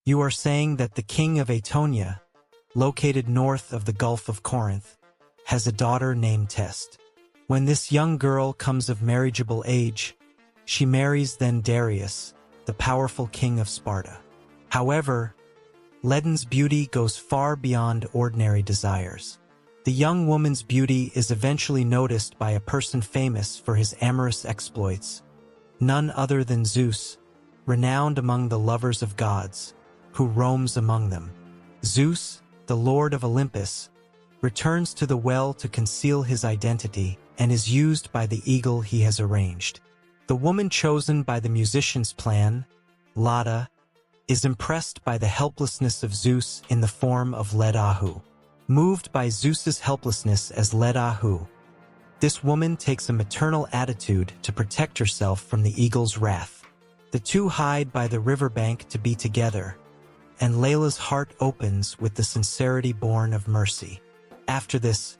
You are saying that the king of Aetonia, located north of the Gulf of Corinth, has a daughter named Test. When this young girl comes of marriageable age, she marries then Darius, the powerful king of Sparta. However, Ledon's beauty goes far beyond ordinary desires. The young woman's beauty is eventually noticed by a person famous for his amorous exploits, none other than Zeus, renowned among the lovers of gods, who roams among them. Zeus, the lord of Olympus, returns to the well to conceal his identity and is used by the eagle he has arranged. The woman chosen by the musician's plan, Lada, is impressed by the helplessness of Zeus in the form of Ledahu. Moved by Zeus's helplessness as Ledahu, this woman takes a maternal attitude to protect herself from the eagle's wrath. The two hide by the riverbank to be together, and Layla's heart opens with the sincerity born of mercy. After this,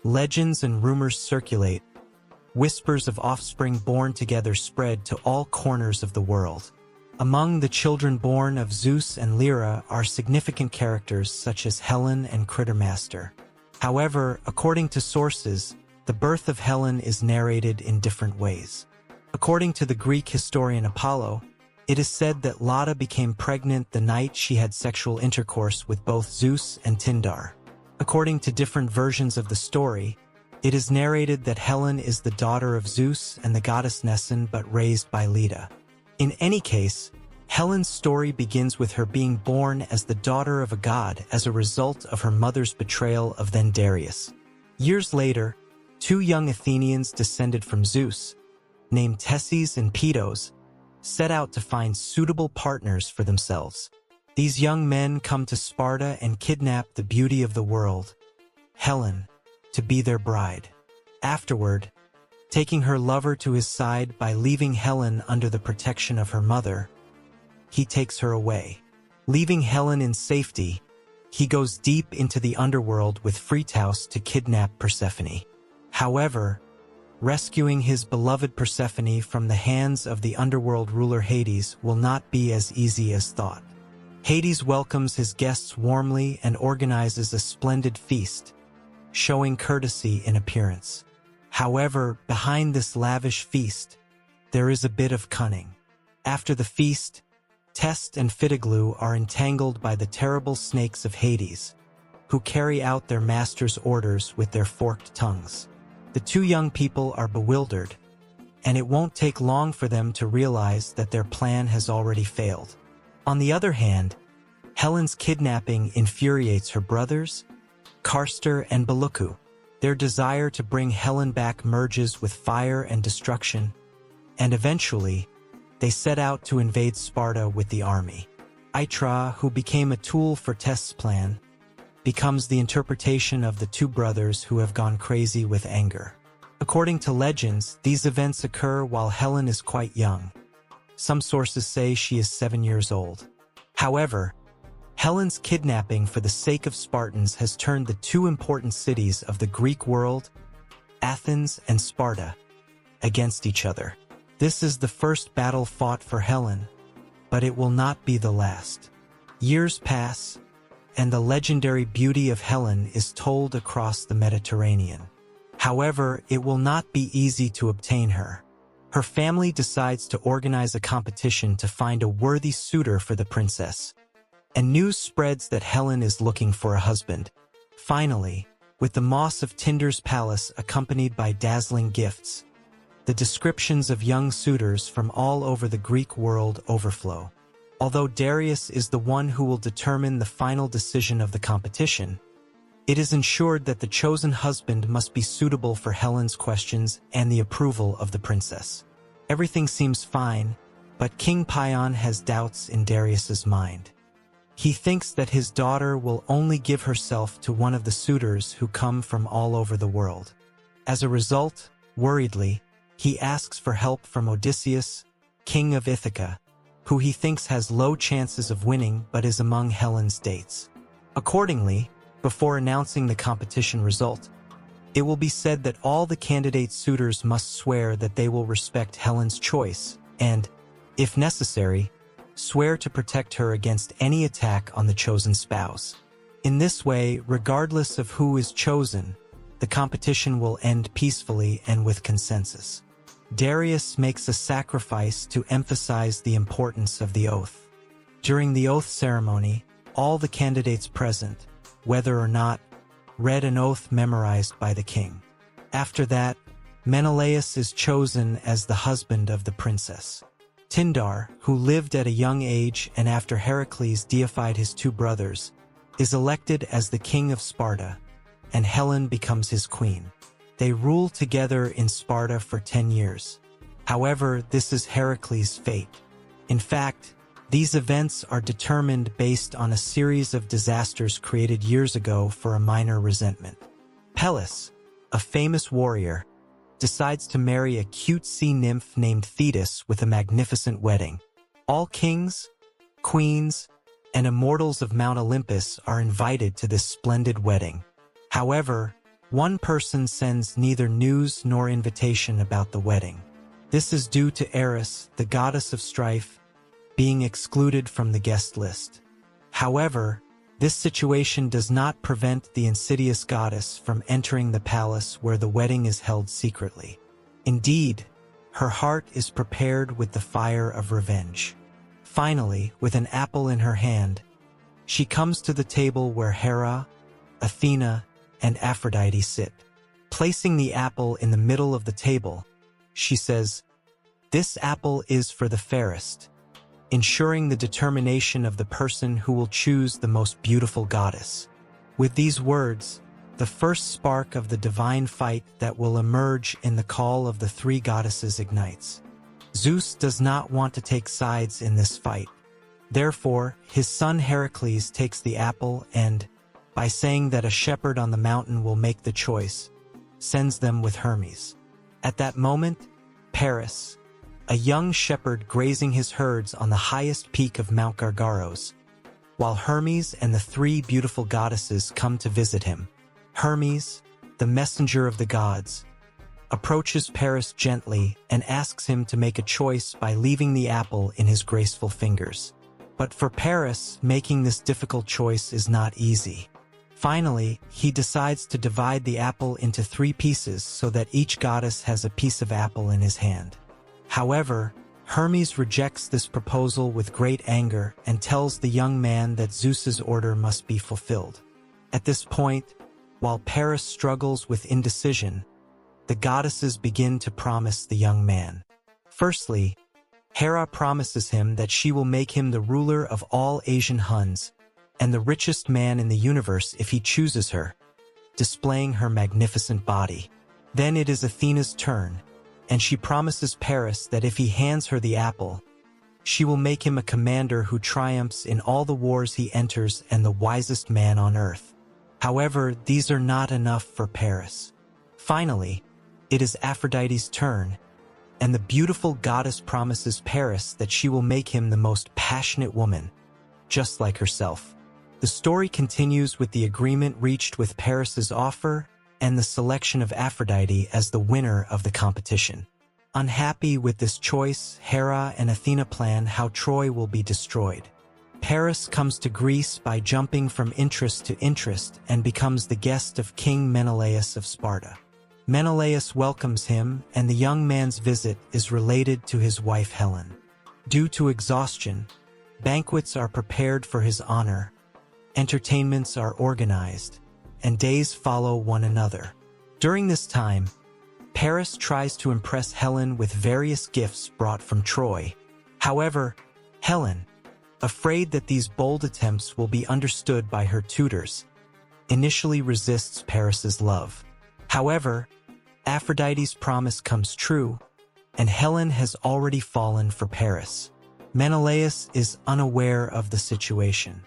legends and rumors circulate. Whispers of offspring born together spread to all corners of the world. Among the children born of Zeus and Lyra are significant characters such as Helen and Crittermaster. However, according to sources, the birth of Helen is narrated in different ways. According to the Greek historian Apollo, it is said that Lada became pregnant the night she had sexual intercourse with both Zeus and Tindar. According to different versions of the story, it is narrated that Helen is the daughter of Zeus and the goddess Nessun but raised by Leda. In any case, Helen's story begins with her being born as the daughter of a god as a result of her mother's betrayal of then Darius. Years later, two young Athenians descended from Zeus, named Tesses and Pedos, set out to find suitable partners for themselves. These young men come to Sparta and kidnap the beauty of the world, Helen, to be their bride. Afterward, taking her lover to his side by leaving Helen under the protection of her mother, he takes her away. Leaving Helen in safety, he goes deep into the underworld with Phrytaus to kidnap Persephone. However, rescuing his beloved Persephone from the hands of the underworld ruler Hades will not be as easy as thought. Hades welcomes his guests warmly and organizes a splendid feast, showing courtesy in appearance. However, behind this lavish feast, there is a bit of cunning. After the feast, Test and Phitoglu are entangled by the terrible snakes of Hades, who carry out their master's orders with their forked tongues. The two young people are bewildered, and it won't take long for them to realize that their plan has already failed. On the other hand, Helen's kidnapping infuriates her brothers, Castor and Bellucu. Their desire to bring Helen back merges with fire and destruction, and eventually, they set out to invade Sparta with the army. Aitra, who became a tool for Test's plan, becomes the interpretation of the two brothers who have gone crazy with anger. According to legends, these events occur while Helen is quite young. Some sources say she is 7 years old. However, Helen's kidnapping for the sake of Spartans has turned the two important cities of the Greek world, Athens and Sparta, against each other. This is the first battle fought for Helen, but it will not be the last. Years pass, and the legendary beauty of Helen is told across the Mediterranean. However, it will not be easy to obtain her. Her family decides to organize a competition to find a worthy suitor for the princess, and news spreads that Helen is looking for a husband. Finally, with the moss of Tindar's palace accompanied by dazzling gifts, the descriptions of young suitors from all over the Greek world overflow. Although Darius is the one who will determine the final decision of the competition, it is ensured that the chosen husband must be suitable for Helen's questions and the approval of the princess. Everything seems fine, but King Paeon has doubts in Darius's mind. He thinks that his daughter will only give herself to one of the suitors who come from all over the world. As a result, worriedly, he asks for help from Odysseus, king of Ithaca, who he thinks has low chances of winning but is among Helen's dates. Accordingly, before announcing the competition result, it will be said that all the candidate suitors must swear that they will respect Helen's choice and, if necessary, swear to protect her against any attack on the chosen spouse. In this way, regardless of who is chosen, the competition will end peacefully and with consensus. Darius makes a sacrifice to emphasize the importance of the oath. During the oath ceremony, all the candidates present, whether or not, read an oath memorized by the king. After that, Menelaus is chosen as the husband of the princess. Tindar, who lived at a young age and after Heracles deified his two brothers, is elected as the king of Sparta, and Helen becomes his queen. They rule together in Sparta for 10 years. However, this is Heracles' fate. In fact, these events are determined based on a series of disasters created years ago for a minor resentment. Peleus, a famous warrior, decides to marry a cute sea nymph named Thetis with a magnificent wedding. All kings, queens, and immortals of Mount Olympus are invited to this splendid wedding. However, one person sends neither news nor invitation about the wedding. This is due to Eris, the goddess of strife, being excluded from the guest list. However, this situation does not prevent the insidious goddess from entering the palace where the wedding is held secretly. Indeed, her heart is prepared with the fire of revenge. Finally, with an apple in her hand, she comes to the table where Hera, Athena, and Aphrodite sit. Placing the apple in the middle of the table, she says, "This apple is for the fairest," ensuring the determination of the person who will choose the most beautiful goddess. With these words, the first spark of the divine fight that will emerge in the call of the three goddesses ignites. Zeus does not want to take sides in this fight. Therefore, his son Heracles takes the apple and, by saying that a shepherd on the mountain will make the choice, sends them with Hermes. At that moment, Paris, a young shepherd grazing his herds on the highest peak of Mount Gargaros, while Hermes and the three beautiful goddesses come to visit him. Hermes, the messenger of the gods, approaches Paris gently and asks him to make a choice by leaving the apple in his graceful fingers. But for Paris, making this difficult choice is not easy. Finally, he decides to divide the apple into 3 pieces so that each goddess has a piece of apple in his hand. However, Hermes rejects this proposal with great anger and tells the young man that Zeus's order must be fulfilled. At this point, while Paris struggles with indecision, the goddesses begin to promise the young man. Firstly, Hera promises him that she will make him the ruler of all Asian Huns and the richest man in the universe if he chooses her, displaying her magnificent body. Then it is Athena's turn, and she promises Paris that if he hands her the apple, she will make him a commander who triumphs in all the wars he enters and the wisest man on earth. However, these are not enough for Paris. Finally, it is Aphrodite's turn, and the beautiful goddess promises Paris that she will make him the most passionate woman, just like herself. The story continues with the agreement reached with Paris's offer and the selection of Aphrodite as the winner of the competition. Unhappy with this choice, Hera and Athena plan how Troy will be destroyed. Paris comes to Greece by jumping from interest to interest and becomes the guest of King Menelaus of Sparta. Menelaus welcomes him, and the young man's visit is related to his wife Helen. Due to exhaustion, banquets are prepared for his honor, entertainments are organized, and days follow one another. During this time, Paris tries to impress Helen with various gifts brought from Troy. However, Helen, afraid that these bold attempts will be understood by her tutors, initially resists Paris's love. However, Aphrodite's promise comes true, and Helen has already fallen for Paris. Menelaus is unaware of the situation.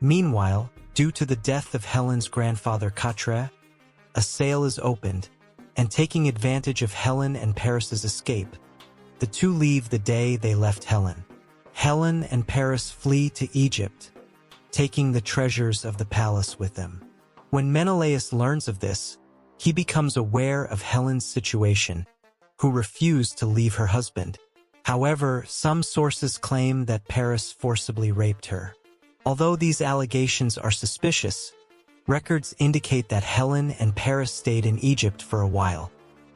Meanwhile, due to the death of Helen's grandfather Catre, a sale is opened, and taking advantage of Helen and Paris's escape, the two leave the day they left Helen. Helen and Paris flee to Egypt, taking the treasures of the palace with them. When Menelaus learns of this, he becomes aware of Helen's situation, who refused to leave her husband. However, some sources claim that Paris forcibly raped her. Although these allegations are suspicious, records indicate that Helen and Paris stayed in Egypt for a while.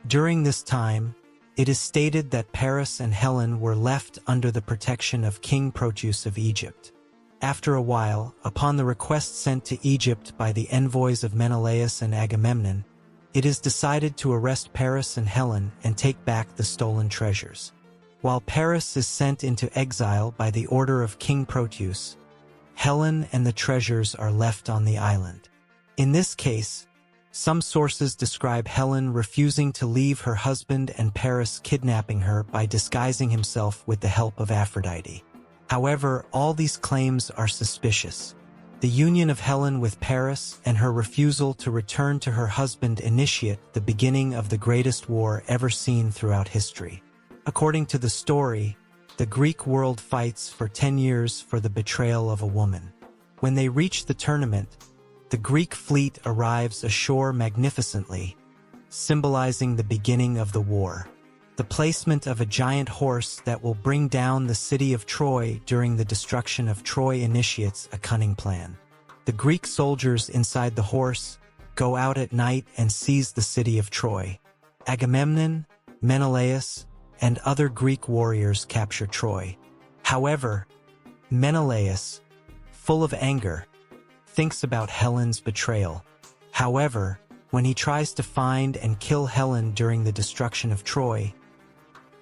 During this time, it is stated that Paris and Helen were left under the protection of King Proteus of Egypt. After a while, upon the request sent to Egypt by the envoys of Menelaus and Agamemnon, it is decided to arrest Paris and Helen and take back the stolen treasures. While Paris is sent into exile by the order of King Proteus, Helen and the treasures are left on the island. In this case, some sources describe Helen refusing to leave her husband and Paris kidnapping her by disguising himself with the help of Aphrodite. However, all these claims are suspicious. The union of Helen with Paris and her refusal to return to her husband initiate the beginning of the greatest war ever seen throughout history. According to the story, the Greek world fights for 10 years for the betrayal of a woman. When they reach the tournament, the Greek fleet arrives ashore magnificently, symbolizing the beginning of the war. The placement of a giant horse that will bring down the city of Troy during the destruction of Troy initiates a cunning plan. The Greek soldiers inside the horse go out at night and seize the city of Troy. Agamemnon, Menelaus, and other Greek warriors capture Troy. However, Menelaus, full of anger, thinks about Helen's betrayal. However, when he tries to find and kill Helen during the destruction of Troy,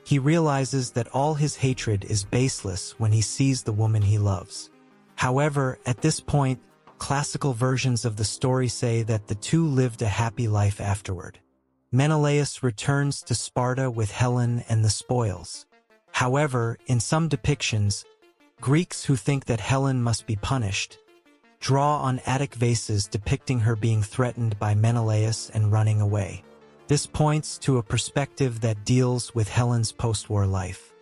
he realizes that all his hatred is baseless when he sees the woman he loves. However, at this point, classical versions of the story say that the two lived a happy life afterward. Menelaus returns to Sparta with Helen and the spoils. However, in some depictions, Greeks who think that Helen must be punished draw on Attic vases depicting her being threatened by Menelaus and running away. This points to a perspective that deals with Helen's post-war life.